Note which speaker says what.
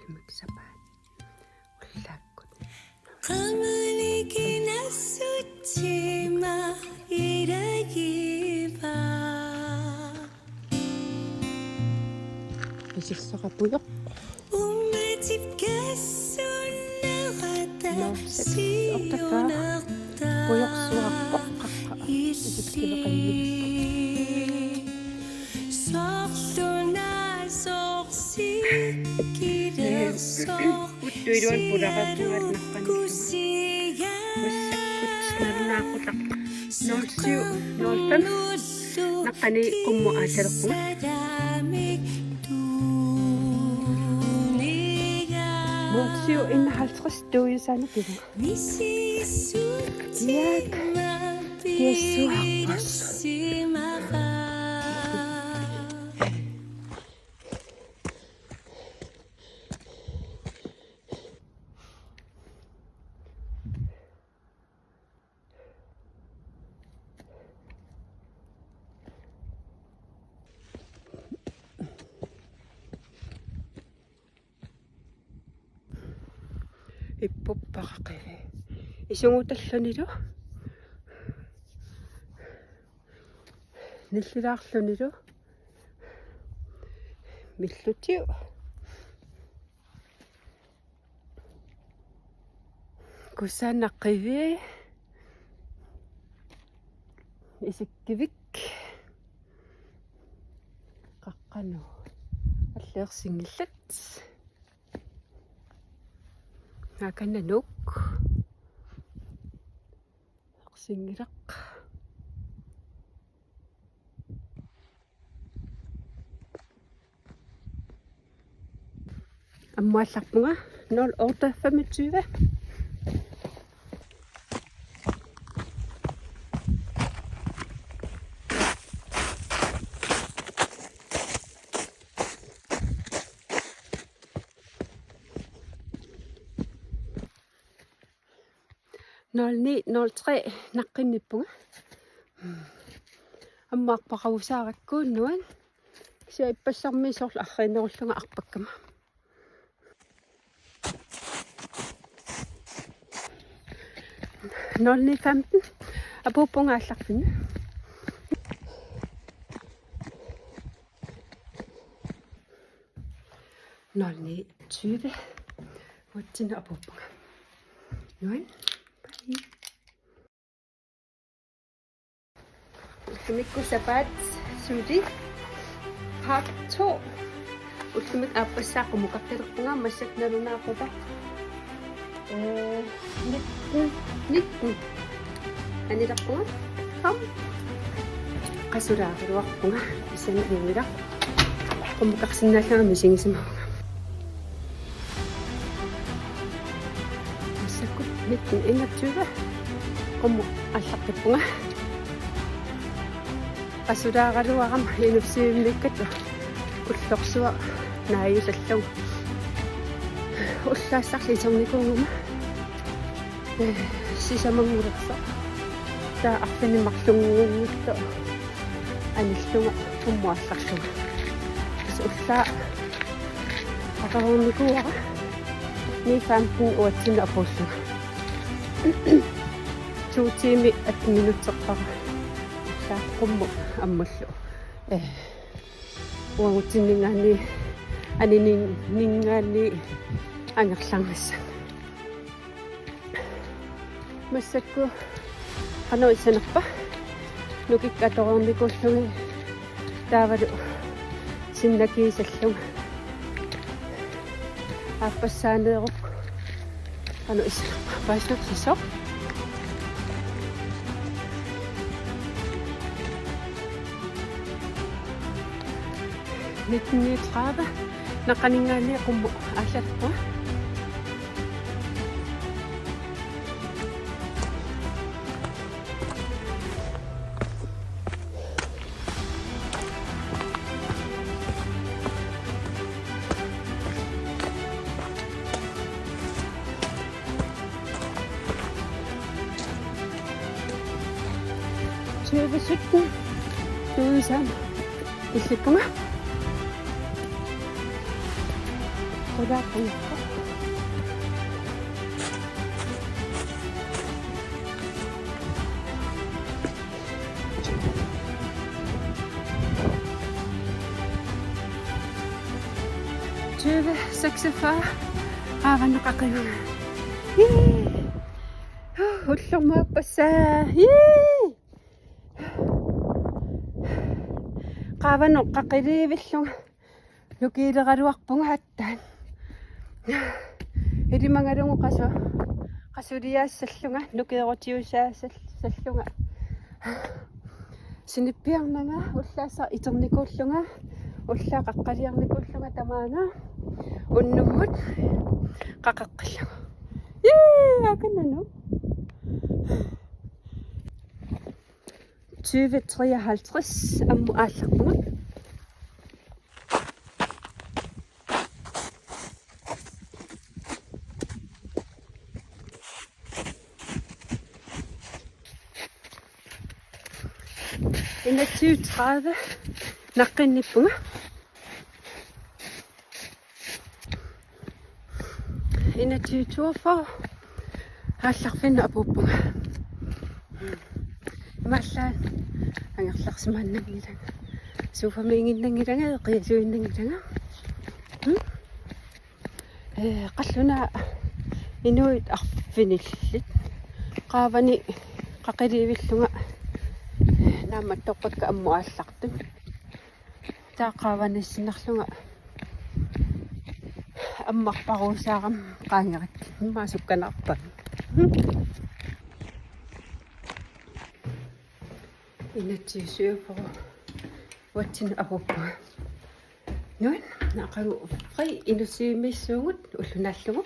Speaker 1: Ultimiksapaat. Ullakkut.
Speaker 2: Qamalikinassutima iragiva.
Speaker 1: Isissoqapuyoq.
Speaker 2: Ummatipkassunnaqata
Speaker 1: siyunaqta. Puyoqsuarpoq qaqqa. Isisqileqannik. Uttuiluan pulaqatuat naqqanissuma. Ussakkut narnaaqutaq. Nolsiu noltam. Naqqani qummu aasareqpunga. Nolsiu innahaltras tuuyusaanak iluga. Yaak. Yesuarpas. Ippuppaqaqili isungutallunilu nillilaarlunilu millutiu kusaanaqqivi isikkivik qaqqanu аллеерсингилlat Nakananuk Singiraq Ammuallarpunga 0:25 09:03 naqqinippunga ammaarpaqavusaarakkuunnuan siaippassarmiisorlu arrinerulluga arpakkama 09:15 apuppunga allarpinna 09:20 uttina apuppunga nuan Ultimikkusapaat suudi part 2 ultimik appassaaqumuqartilerpunga massaknalunaaqutaq nitten anilerpunga ham qasulaaqaluarpunga isaniuilaq qumuqarsinnaallanga misingisimauga massakkut nitten innertuuga qumu аллартиппунга qasulaaqaluarama inussiimmikkatu уллорсуа нааюсаллуг уллаассарли исерникуугума сисамангулерса таа арфинимарлунгунгутто аниллуга уммуалларлуга уллаа акаруникуара ни 15 уатсина апууллуга 2 тими 1 минутеққара тааққумму аммаллу уагутсиннгаани анинингаани ангерлангасса массакку канаисанерпа нукиккаторерникууллуги таавалу синнакиисаллуга аппассаанееруп канаисанерпа паасерсисоо Nittenniutrava naqaningaani qummu aallarpua Tøvesøtten døde sammen. Det slipper mig. qulaaqquiqqa Tøve 46 qaavanneqaqinu ullormaapassaa qaavanoqqaqiliivillunga nukiileqaluarpunga attaan ilimangalungu qasuliaassallunga nukiiqutiusaassallunga sinippiarnanga ullaasa iternikullunga ullaa qaqqaliarnikullunga tamaanga unnummut qaqaqqillu akananu 2053 ammu aallarpunga ina 2030 naqqinnipunga ina 2042 aallarfinna apuppunga маллаан ангерларсимааннагилага суфамингиннангилага эқиасуиннангилага қаллуна инуит арфиниллит qaavani qaqiliivillunga naammat toqqatka ammu aallartun taaqaavanissinarlunga аммарпарусаарам qaangerat маасукканарпа инатсиусууппо ватсин апуппа нуан нақагу фри инусиимиссуугут уллуналлугу